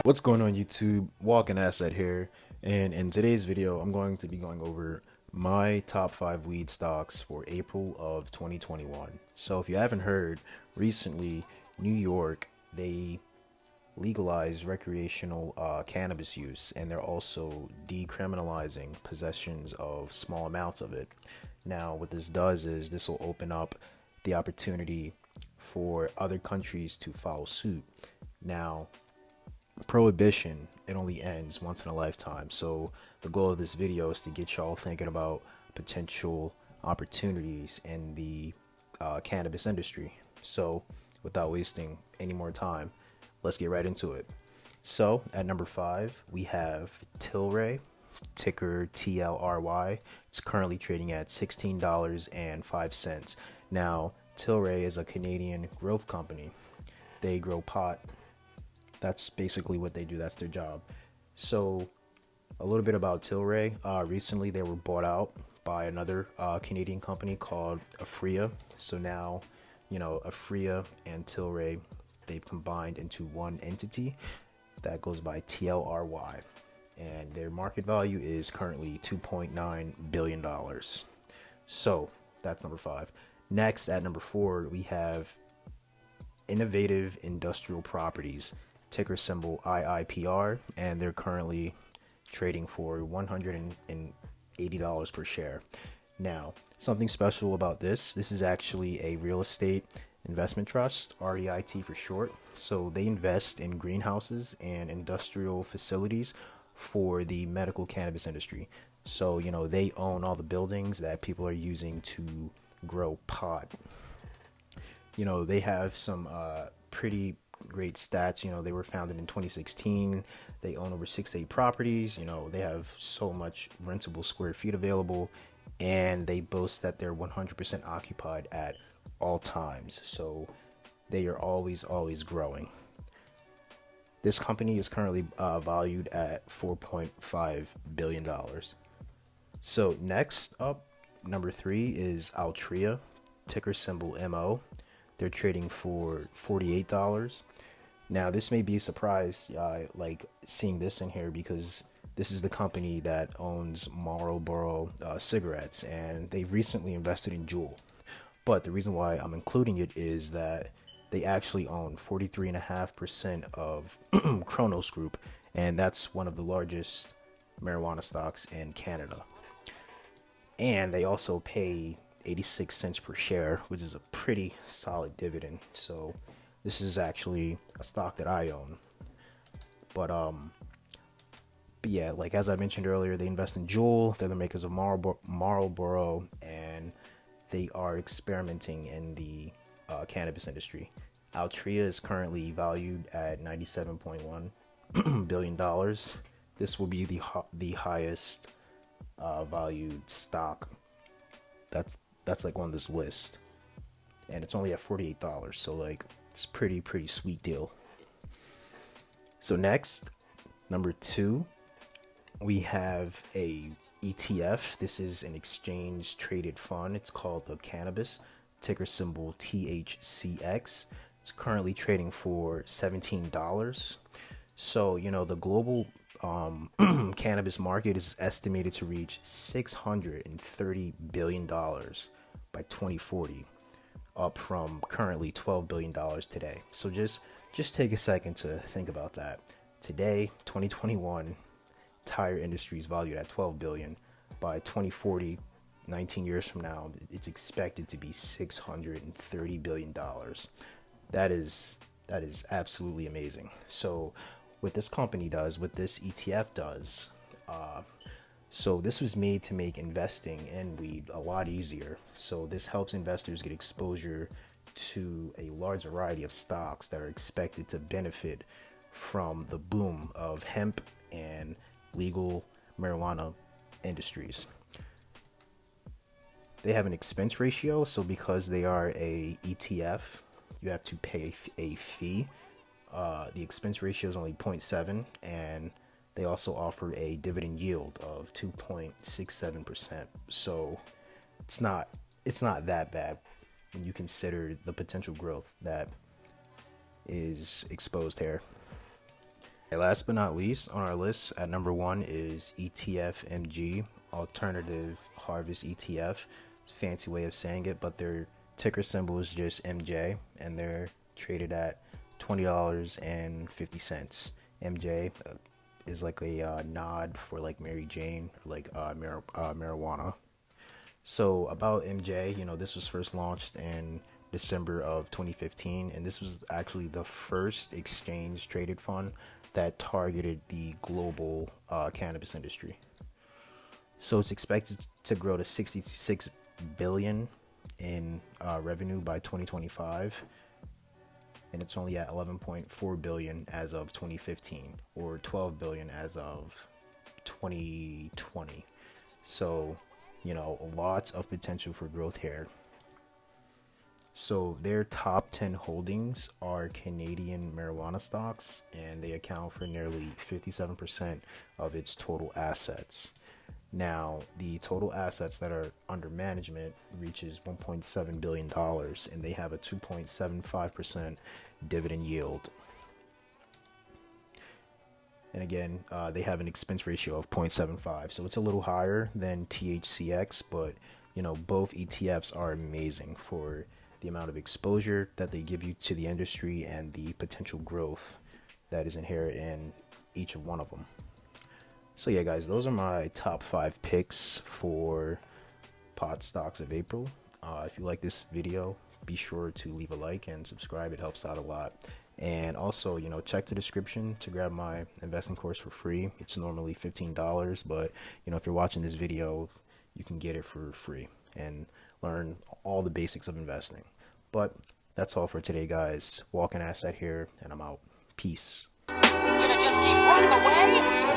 What's going on YouTube? Walking Asset here, and in today's video I'm going to be going over my top 5 weed stocks for April of 2021. So if you haven't heard, recently New York, they legalized recreational cannabis use, and they're also decriminalizing possessions of small amounts of it. Now what this does is this will open up the opportunity for other countries to follow suit. Now prohibition, it only ends once in a lifetime. So the goal of this video is to get y'all thinking about potential opportunities in the cannabis industry. So without wasting any more time, let's get right into it. So at number 5 we have Tilray, ticker TLRY. It's currently trading at $16.05. Now Tilray is a Canadian growth company. They grow pot. That's basically what they do. That's their job. So a little bit about Tilray. Recently they were bought out by another Canadian company called Altria. So now, Altria and Tilray, they've combined into one entity that goes by TLRY. And their market value is currently $2.9 billion. So that's number 5. Next, at number 4, we have Innovative Industrial Properties, ticker symbol IIPR, and they're currently trading for $180 per share. Now, something special about this is actually a real estate investment trust, REIT for short. So they invest in greenhouses and industrial facilities for the medical cannabis industry. So, they own all the buildings that people are using to grow pot. They have some pretty great stats. They were founded in 2016. They own over 68 properties. They have so much rentable square feet available, and they boast that they're 100% occupied at all times. So they are always growing. This company is currently valued at $4.5 billion. So next up, number 3 is Altria, ticker symbol MO. They're trading for $48. Now, this may be a surprise, like seeing this in here, because this is the company that owns Marlboro cigarettes, and they've recently invested in Juul. But the reason why I'm including it is that they actually own 43.5% of Kronos Group, and that's one of the largest marijuana stocks in Canada. And they also pay 86 cents per share, which is a pretty solid dividend. So this is actually a stock that I own. But yeah, like as I mentioned earlier, they invest in Juul. They're the makers of Marlboro, and they are experimenting in the cannabis industry. Altria is currently valued at $97.1 billion. This will be the highest valued stock that's like on this list, and it's only at $48. So like it's pretty sweet deal. So next, number 2, we have a ETF. This is an exchange traded fund. It's called the Cannabis, ticker symbol THCX. It's currently trading for $17. So the global cannabis market is estimated to reach $630 billion by 2040, up from currently $12 billion today. So just take a second to think about that. Today, 2021, entire industry is valued at $12 billion. By 2040, 19 years from now, it's expected to be $630 billion. That is absolutely amazing. So what this company does, what this ETF does, so this was made to make investing in weed a lot easier. So this helps investors get exposure to a large variety of stocks that are expected to benefit from the boom of hemp and legal marijuana industries. They have an expense ratio, so because they are a ETF, you have to pay a fee. The expense ratio is only 0.7, and they also offer a dividend yield of 2.67%. So it's not that bad when you consider the potential growth that is exposed here. Last but not least on our list at number one is ETF MG, Alternative Harvest ETF. Fancy way of saying it, but their ticker symbol is just MJ, and they're traded at $20.50. MJ is like a nod for like Mary Jane, or like marijuana. So about MJ, this was first launched in December of 2015, and this was actually the first exchange traded fund that targeted the global cannabis industry. So it's expected to grow to 66 billion in revenue by 2025, and it's only at 11.4 billion as of 2015, or 12 billion as of 2020. So, lots of potential for growth here. So their top 10 holdings are Canadian marijuana stocks, and they account for nearly 57% of its total assets. Now, the total assets that are under management reaches $1.7 billion, and they have a 2.75% dividend yield. And again, they have an expense ratio of 0.75, so it's a little higher than THCX, but both ETFs are amazing for the amount of exposure that they give you to the industry and the potential growth that is inherent in each of one of them. So yeah, guys, those are my top 5 picks for pot stocks of April. If you like this video, be sure to leave a like and subscribe. It helps out a lot. And also, check the description to grab my investing course for free. It's normally $15, but if you're watching this video, you can get it for free and learn all the basics of investing. But that's all for today, guys. Walking Asset here, and I'm out. Peace. Gonna just keep running away?